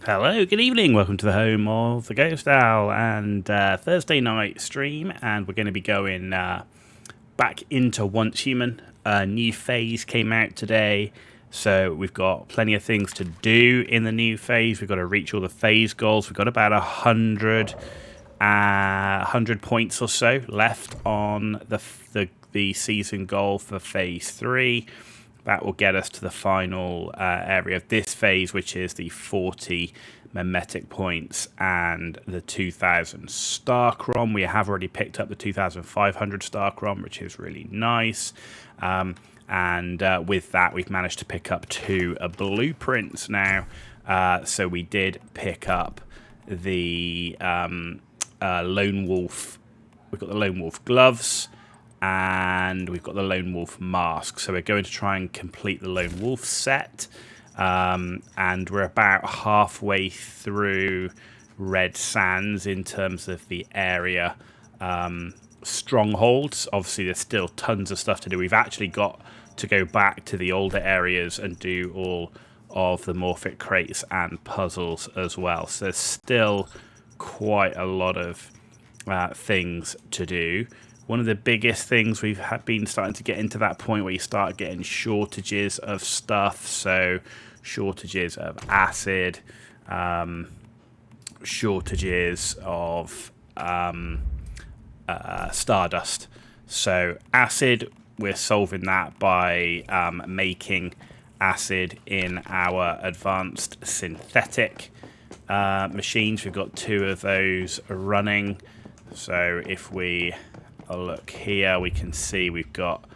Hello, good evening. Welcome to the home of the Ghost Owl and Thursday night stream, and we're going to be going back into Once Human. A new phase came out today, so we've got plenty of things to do in the new phase. We've got to reach all the phase goals. We've got about 100 points or so left on the season goal for phase 3. That will get us to the final area of this phase, which is the 40 memetic points and the 2,000 star crom. We have already picked up the 2,500 star crom, which is really nice. And with that, we've managed to pick up 2 blueprints now. So we did pick up the Lone Wolf. We've got the Lone Wolf gloves. And we've got the Lone Wolf mask. So we're going to try and complete the Lone Wolf set. And we're about halfway through Red Sands in terms of the area strongholds. Obviously, there's still tons of stuff to do. We've actually got to go back to the older areas and do all of the Morphic crates and puzzles as well. So there's still quite a lot of things to do. One of the biggest things we've been starting to get into that point where you start getting shortages of stuff. So shortages of acid, shortages of Stardust. So acid, we're solving that by making acid in our advanced synthetic machines. We've got 2 of those running. So if we look here, we can see we've got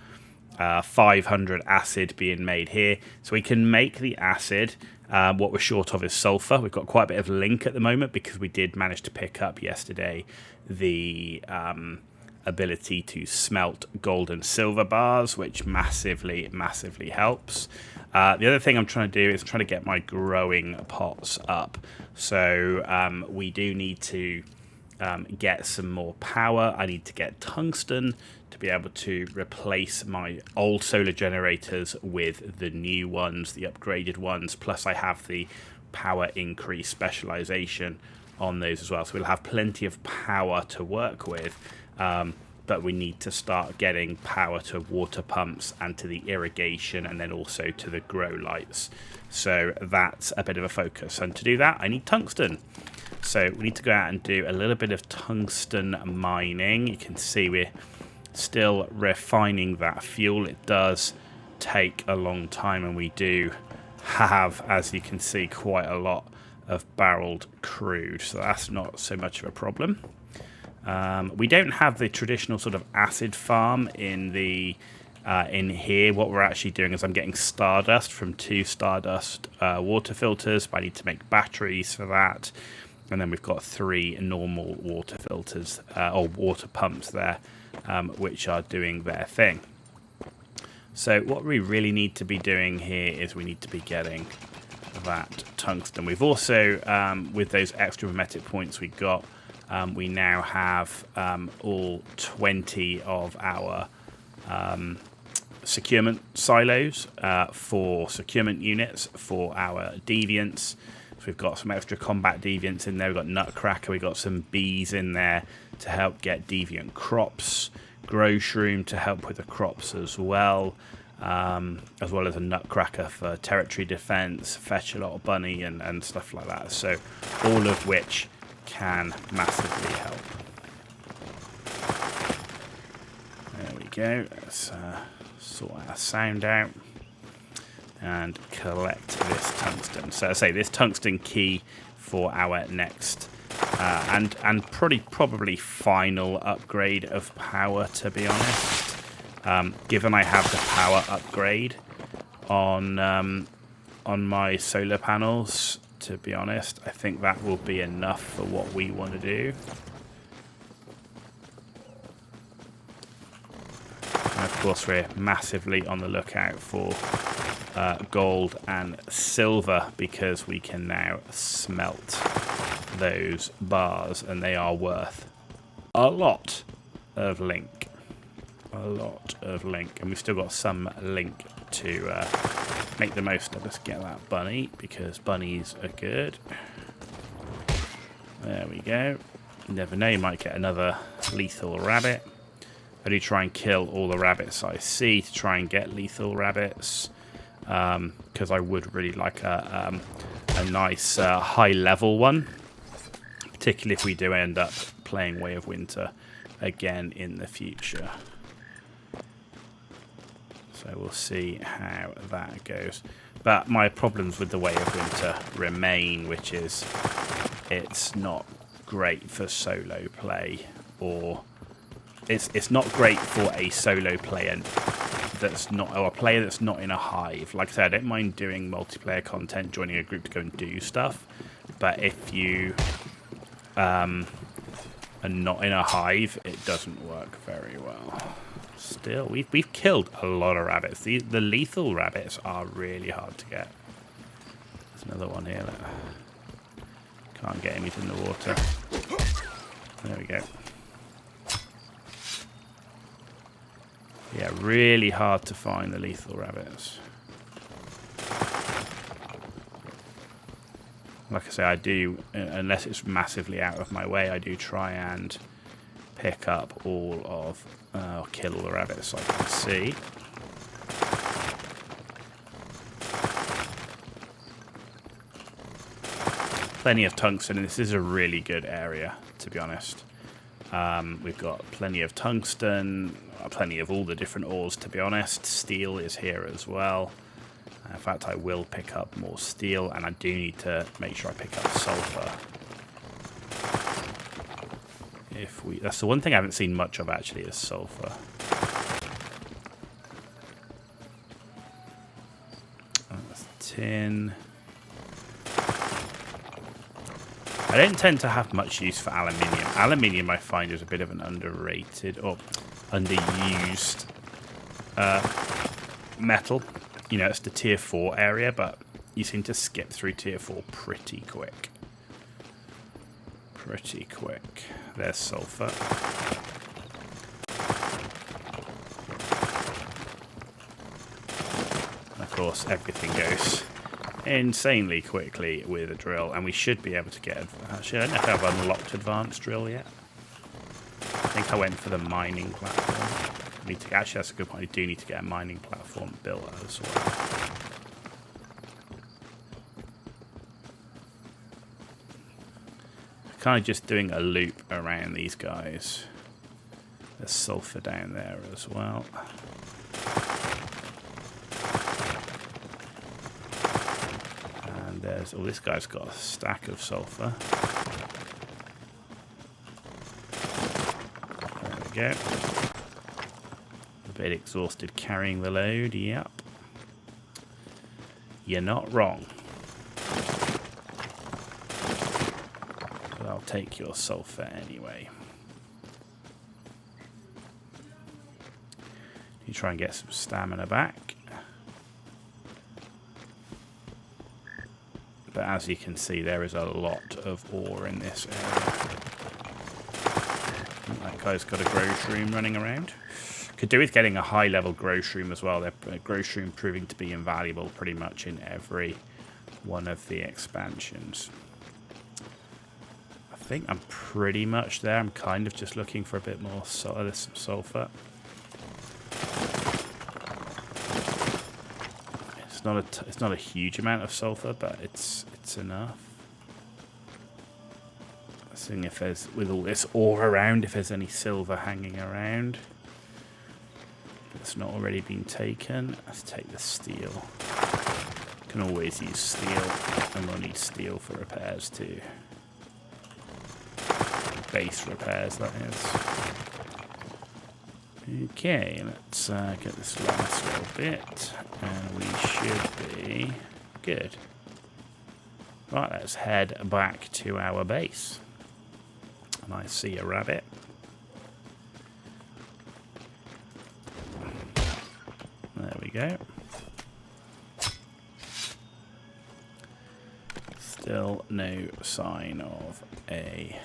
500 acid being made here. So we can make the acid. What we're short of is sulfur. We've got quite a bit of link at the moment because we did manage to pick up yesterday the ability to smelt gold and silver bars, which massively helps. The other thing I'm trying to do is trying to get my growing pots up. So we do need to get some more power. I need to get tungsten to be able to replace my old solar generators with the new ones, the upgraded ones. Plus I have the power increase specialization on those as well. So we'll have plenty of power to work with. But we need to start getting power to water pumps and to the irrigation and then also to the grow lights. So that's a bit of a focus. And to do that, I need tungsten. So we need to go out and do a little bit of tungsten mining. You can see we're still refining that fuel. It does take a long time, and we do have, as you can see, quite a lot of barreled crude. So that's not so much of a problem. We don't have the traditional sort of acid farm in the in here. What we're actually doing is I'm getting Stardust from 2 Stardust water filters, but I need to make batteries for that. And then we've got 3 normal water filters or water pumps there, which are doing their thing. So what we really need to be doing here is we need to be getting that tungsten. We've also, with those extra memetic points we got, we now have all 20 of our securement silos for securement units for our deviants. So we've got some extra combat deviants in there. We've got Nutcracker. We've got some bees in there to help get deviant crops. Grow shroom to help with the crops as well as a Nutcracker for territory defense, fetch a lot of bunny and stuff like that. So all of which can massively help. There we go. Let's sort our sound out and collect this tungsten. So I say this tungsten key for our next and probably final upgrade of power, to be honest. Given I have the power upgrade on my solar panels, to be honest, I think that will be enough for what we want to do. And of course, we're massively on the lookout for gold and silver because we can now smelt those bars and they are worth a lot of link. And we've still got some link to make the most of. Let's get that bunny because bunnies are good. There we go. You never know, you might get another lethal rabbit. I do try and kill all the rabbits I see to try and get lethal rabbits. Because I would really like a nice high level one. Particularly if we do end up playing Way of Winter again in the future. So we'll see how that goes. But my problems with the Way of Winter remain, which is it's not great for solo play, or it's not great for a solo player that's not, or a player that's not in a hive. Like I said, I don't mind doing multiplayer content, joining a group to go and do stuff, but if you are not in a hive, it doesn't work very well. Still, we've killed a lot of rabbits. The lethal rabbits are really hard to get. There's another one here that can't get him, he's in the water. There we go. Yeah, really hard to find the lethal rabbits. Like I say, I do, unless it's massively out of my way, I do try and pick up all of, kill all the rabbits I can see. Plenty of tungsten, and this is a really good area, to be honest. We've got plenty of tungsten, plenty of all the different ores, to be honest. Steel is here as well. In fact, I will pick up more steel, and I do need to make sure I pick up sulfur. That's the one thing I haven't seen much of, actually, is sulfur. That's tin. I don't tend to have much use for aluminium. Aluminium, I find, is a bit of an underrated or underused metal. You know, it's the tier 4 area, but you seem to skip through tier 4 pretty quick. Pretty quick. There's sulfur. Of course, everything goes insanely quickly with a drill, and we should be able to get... Actually, I don't know if I've unlocked advanced drill yet. I think I went for the mining platform. Actually, that's a good point. I do need to get a mining platform built as well. Kind of just doing a loop around these guys. There's sulfur down there as well. And there's... Oh, this guy's got a stack of sulfur. There we go. A bit exhausted carrying the load, yep. You're not wrong. But I'll take your sulfur anyway. You try and get some stamina back. But as you can see, there is a lot of ore in this area. That guy's got a grocery room running around. Could do with getting a high-level grocery room as well. The grocery room proving to be invaluable pretty much in every one of the expansions. I think I'm pretty much there. I'm kind of just looking for a bit more there's some sulfur. It's not a huge amount of sulfur, but it's enough. Seeing if there's, with all this ore around, if there's any silver hanging around. It's not already been taken. Let's take the steel. Can always use steel, and we'll need steel for repairs too. Base repairs, that is. Okay, let's get this last little bit, and we should be good. Right, let's head back to our base. And I see a rabbit. There we go. Still no sign of a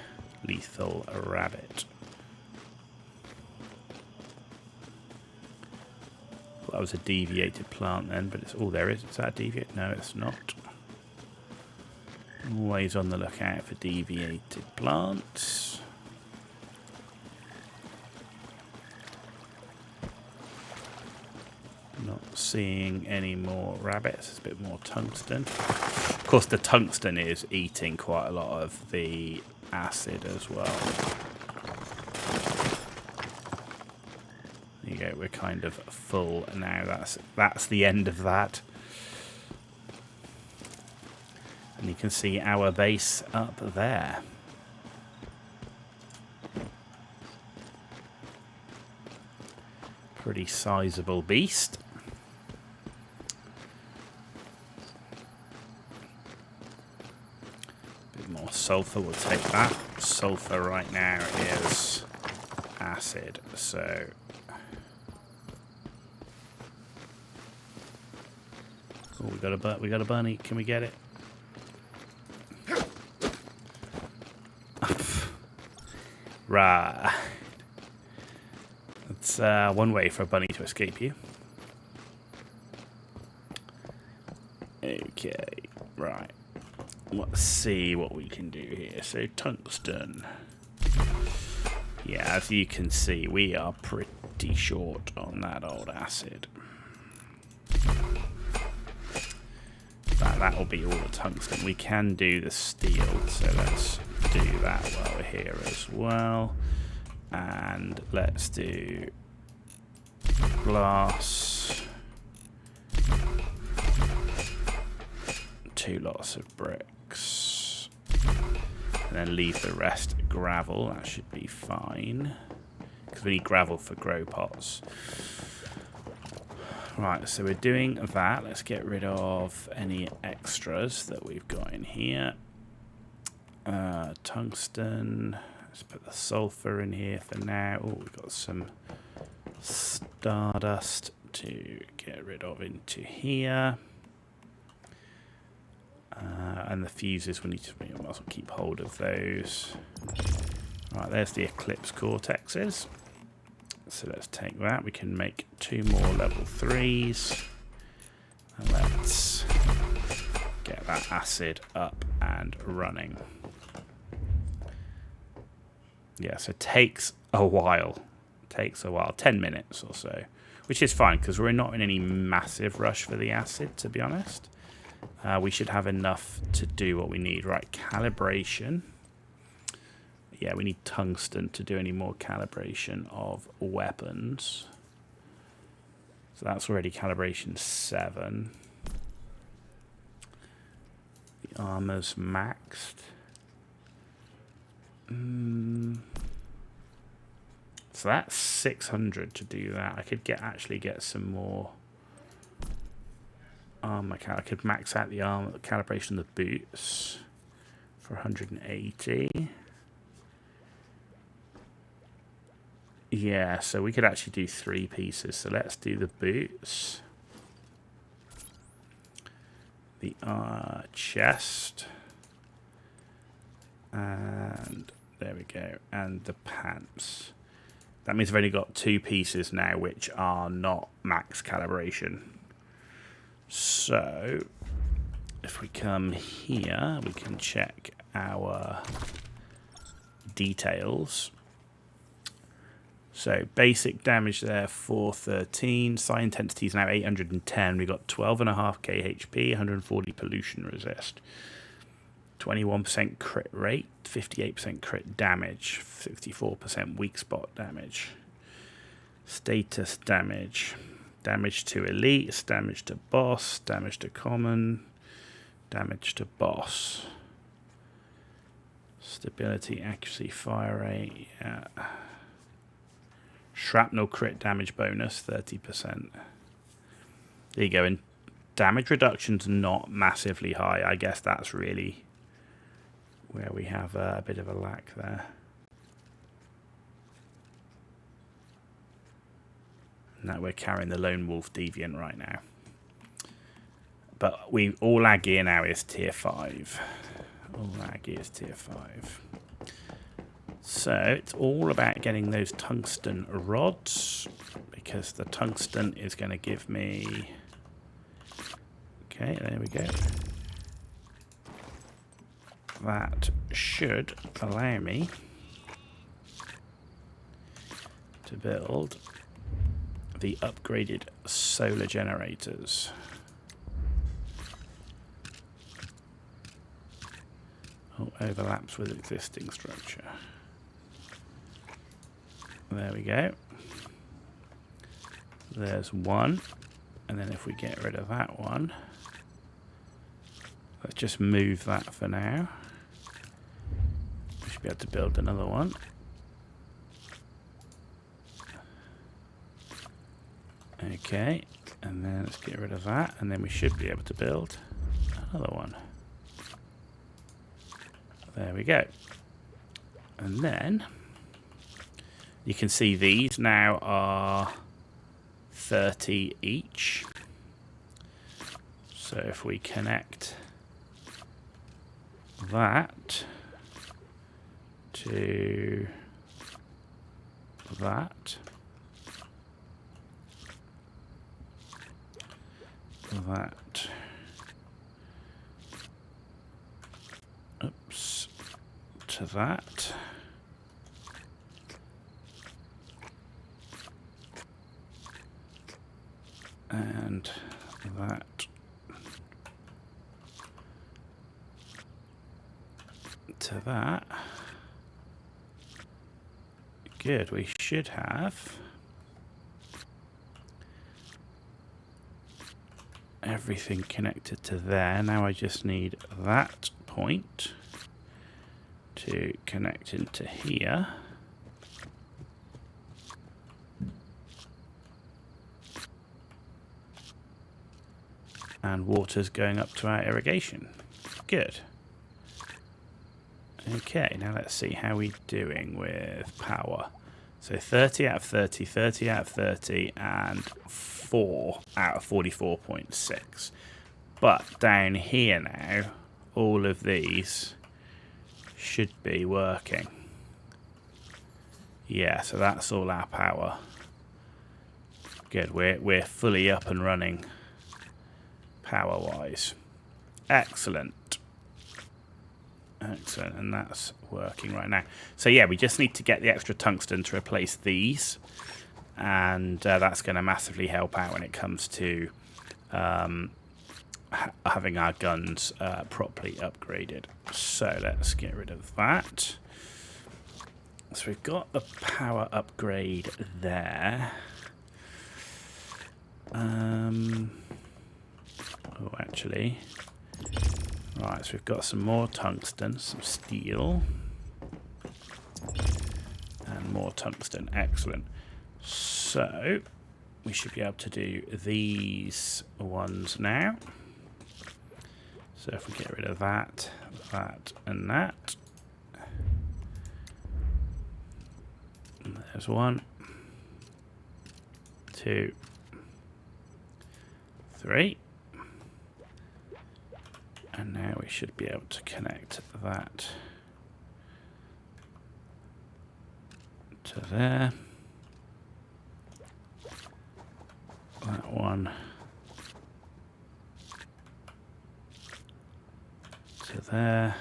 lethal rabbit. Well, that was a deviated plant then, but it's all there is. Is that a deviate? No, it's not. Always on the lookout for deviated plants. Not seeing any more rabbits. There's a bit more tungsten. Of course, the tungsten is eating quite a lot of the acid as well. There you go. We're kind of full now. That's the end of that. And you can see our base up there. Pretty sizable beast. Bit more sulfur, we'll take that. Sulfur right now is acid, so oh, we got a bunny. Can we get it? Right. That's one way for a bunny to escape you. Okay, right. Let's see what we can do here. So tungsten. Yeah, as you can see, we are pretty short on that old acid. That'll be all the tungsten. We can do the steel, so let's do that while we're here as well. And let's do glass. 2 lots of bricks. And then leave the rest gravel. That should be fine. Because we need gravel for grow pots. Right, so we're doing that. Let's get rid of any extras that we've got in here. Tungsten. Let's put the sulfur in here for now. Oh, we've got some Stardust to get rid of into here. And the fuses, we need to might as well keep hold of those. Right, there's the Eclipse Cortexes. So let's take that. We can make 2 more level 3s. And let's get that acid up and running. Yeah, so it takes a while. 10 minutes or so. Which is fine, because we're not in any massive rush for the acid, to be honest. We should have enough to do what we need. Right, calibration. Yeah, we need tungsten to do any more calibration of weapons. So that's already calibration 7. The armor's maxed. So that's 600 to do that. I could actually get some more armor. I could max out the armor calibration of the boots for 180. Yeah, so we could actually do 3 pieces. So let's do the boots. The chest. And there we go. And the pants. That means I've only got 2 pieces now, which are not max calibration. So if we come here, we can check our details. So basic damage there, 413. Psi intensity is now 810. We've got 12.5 KHP, 140 pollution resist. 21% crit rate, 58% crit damage, 64% weak spot damage. Status damage. Damage to elites, damage to boss, damage to common, damage to boss. Stability, accuracy, fire rate, yeah. Shrapnel crit damage bonus, 30%. There you go, and damage reduction's not massively high. I guess that's really where we have a bit of a lack there. Now we're carrying the Lone Wolf Deviant right now. But all our gear now is tier 5. All our gear is tier 5. So it's all about getting those tungsten rods, because the tungsten is going to give me... Okay, there we go. that should allow me to build the upgraded solar generators. Oh, overlaps with existing structure. There we go. There's one. And then if we get rid of that one, let's just move that for now. We should be able to build another one. Okay, and then let's get rid of that, and then we should be able to build another one. There we go. And then you can see these now are 30 each. So if we connect that to that, that, oops, to that, and that to that. Good, we should have everything connected to there. Now I just need that point to connect into here. And water's going up to our irrigation. Good. Okay, now let's see how we're doing with power. So 30 out of 30, 30 out of 30, and 4 out of 44.6. But down here now, all of these should be working. Yeah, so that's all our power. Good, we're fully up and running power-wise. Excellent. Excellent, and that's working right now. So yeah, we just need to get the extra tungsten to replace these, and that's going to massively help out when it comes to having our guns properly upgraded. So let's get rid of that. So we've got the power upgrade there. Oh, actually... Right, so we've got some more tungsten, some steel, and more tungsten. Excellent. So we should be able to do these ones now. So if we get rid of that, that, and that. And there's 1, 2, 3. And now we should be able to connect that to there. That one to there.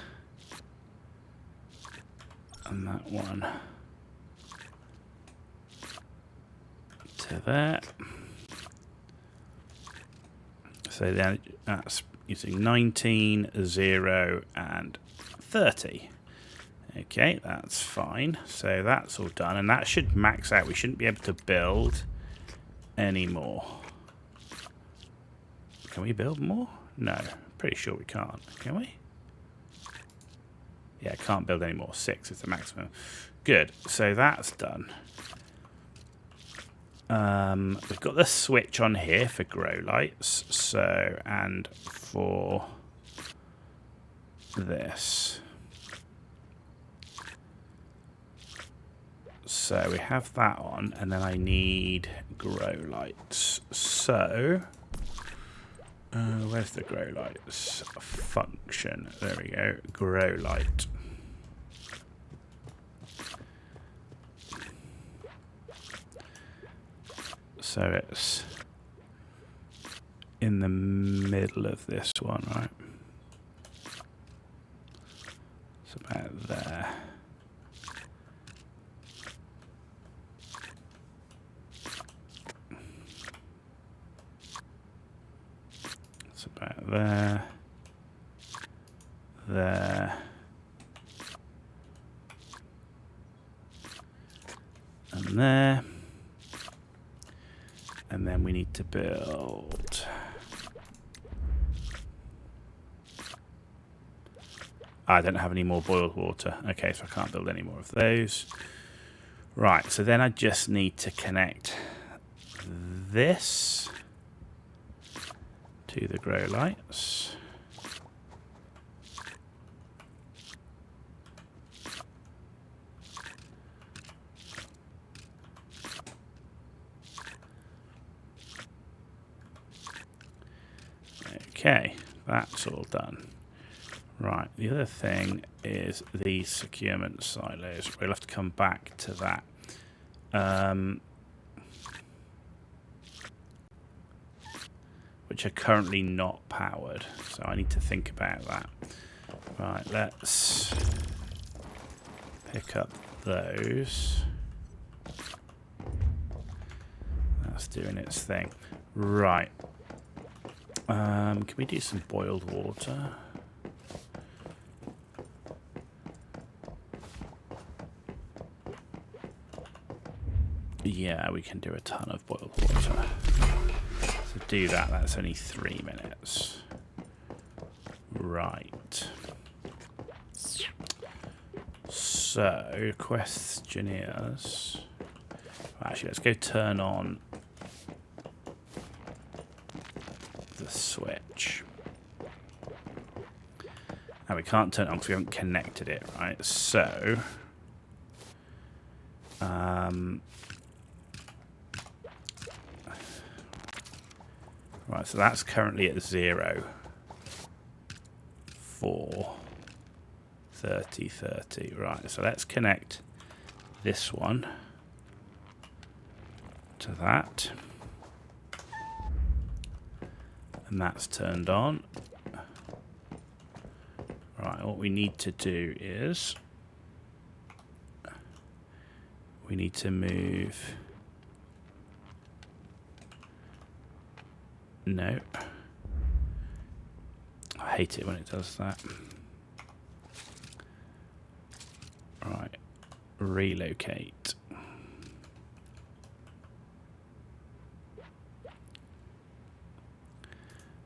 And that one to there. So then that's using 19, 0, and 30. Okay, that's fine. So that's all done, and that should max out. We shouldn't be able to build any more. Can we build more? No, pretty sure we can't. Can we? Yeah, can't build any more. 6 is the maximum. Good, so that's done. We've got the switch on here for grow lights, so, and for this. So we have that on, and then I need grow lights. So, where's the grow lights function? There we go, grow light. So it's in the middle of this one, right? about there. It's about there. There. And there. And then we need to build. I don't have any more boiled water. Okay, so I can't build any more of those. Right, so then I just need to connect this to the grow lights. Okay, that's all done. Right, the other thing is these securement silos. We'll have to come back to that. Which are currently not powered, so I need to think about that. Right, let's pick up those. That's doing its thing. Right. Can we do some boiled water? Yeah, we can do a ton of boiled water. To do that, that's only 3 minutes. Right. So, questionnaires. Actually, let's go turn on the switch. And we can't turn it on because we haven't connected it, right? So, right, so that's currently at 0, 4, 30, 30. Right, so let's connect this one to that. And that's turned on. Right, what we need to do is we need to move. No. I hate it when it does that. Right. Relocate.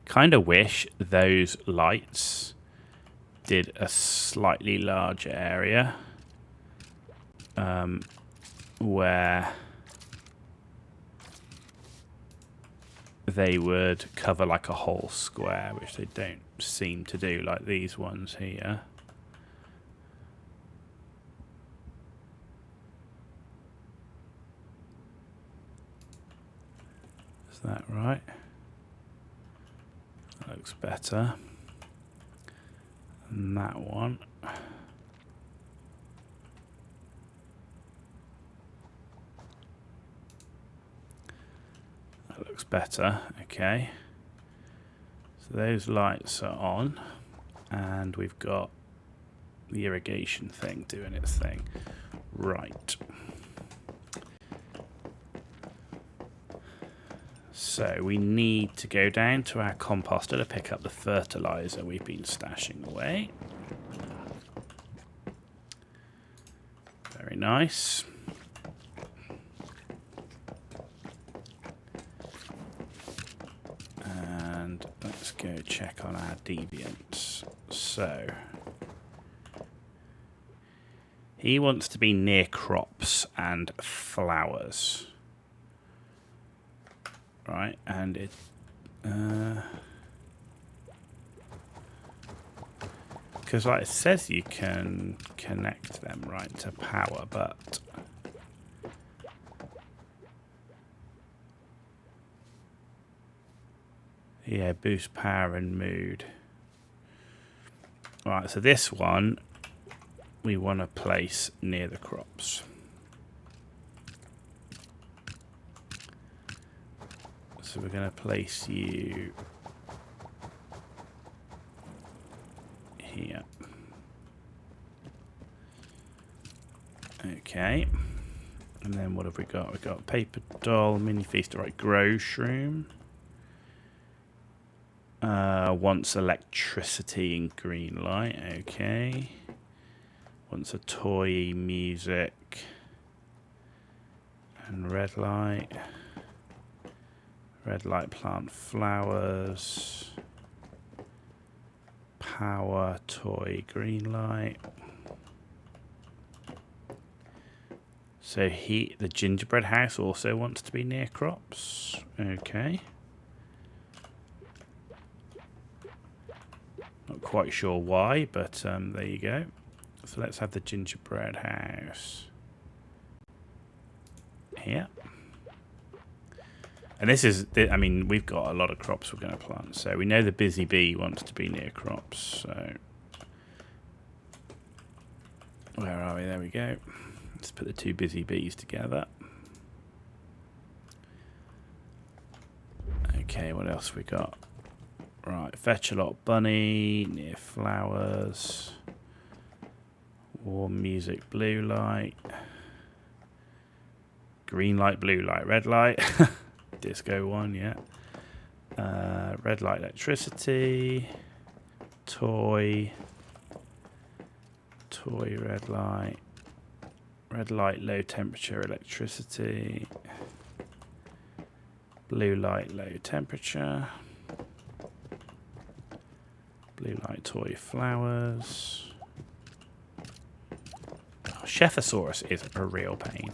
Kind of wish those lights did a slightly larger area where they would cover like a whole square, which they don't seem to do, like these ones here. Is that right? That looks better. And that one. That looks better. Okay. So those lights are on, and we've got the irrigation thing doing its thing. Right. So we need to go down to our composter to pick up the fertilizer we've been stashing away. Very nice. And let's go check on our deviants. So he wants to be near crops and flowers. Right, and it because like it says you can connect them right to power, but yeah, boost power and mood. Right, so this one we want to place near the crops. So we're going to place you here. Okay. And then what have we got? We've got paper doll, mini feast, right, grow shroom. Wants electricity and green light, okay. Wants a toy, music, and red light. Red light, plant flowers. Power, toy, green light. So the gingerbread house also wants to be near crops. Okay. Not quite sure why, but there you go. So let's have the gingerbread house here. And this is, I mean, we've got a lot of crops we're going to plant. So we know the busy bee wants to be near crops. So where are we? There we go. Let's put the two busy bees together. Okay, what else we got? Right, fetch a lot bunny, near flowers. Warm music, blue light. Green light, blue light, red light. Disco one, yeah. Red light, electricity. Toy, red light. Red light, low temperature, electricity. Blue light, low temperature. Blue light, toy, flowers. Oh, Chefosaurus is a real pain.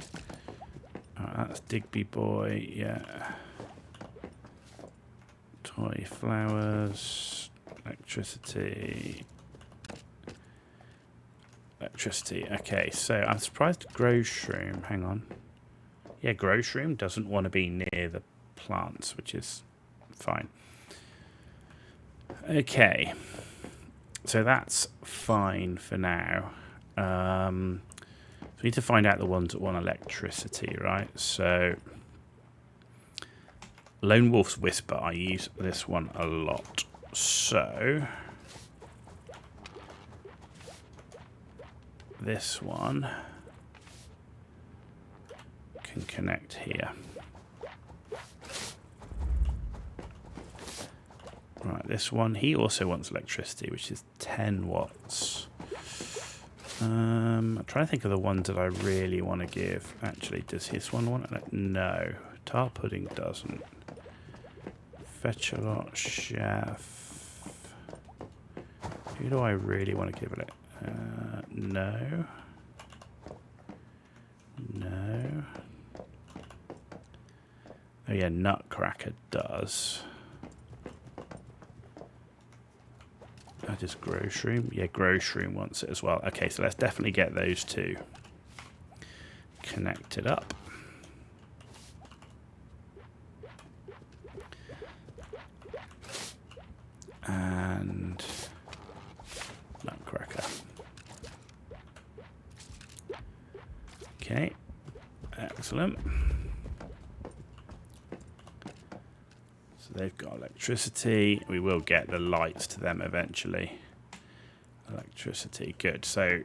That's Digby Boy, yeah. Toy, flowers, electricity. Electricity. Okay, so I'm surprised Grow Shroom. Hang on. Yeah, Grow Shroom doesn't want to be near the plants, which is fine. Okay, so that's fine for now. So we need to find out the ones that want electricity, right? So Lone Wolf's Whisper, I use this one a lot. So this one can connect here. Right, this one, he also wants electricity, which is 10 watts. I'm trying to think of the ones that I really want to give. Actually, does his one want it? No. Tar Pudding doesn't. Fetch a lot, Chef. Who do I really want to give it? No. No. Oh yeah, Nutcracker does. Just Grow Shroom. Yeah, Grow Shroom wants it as well. Okay, so let's definitely get those two connected up. And Nutcracker. Okay, excellent. They've got electricity. We will get the lights to them eventually. Electricity, good. So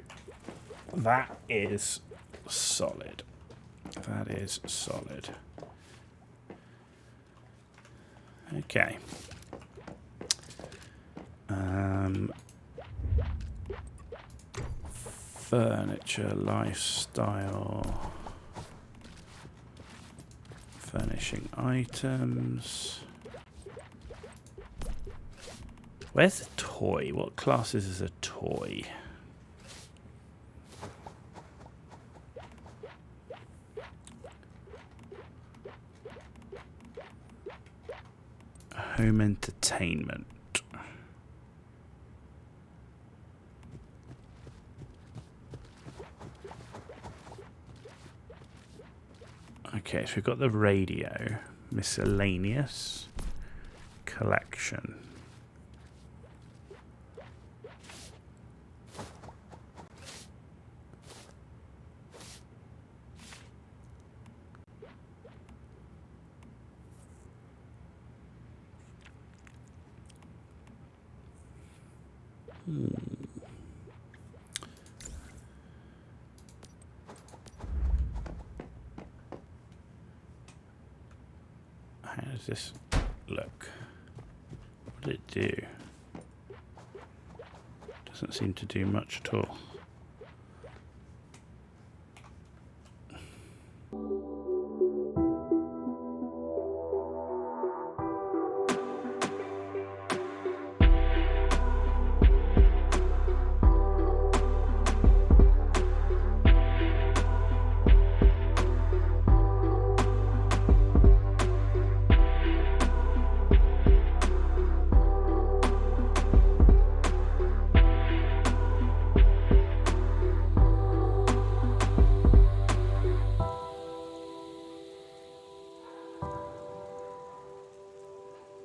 that is solid. That is solid. Okay. Furniture, lifestyle, furnishing items. Where's the toy? What classes is a toy? Home entertainment. Okay, so we've got the radio, miscellaneous, collection. does this look? What did it do? Doesn't seem to do much at all.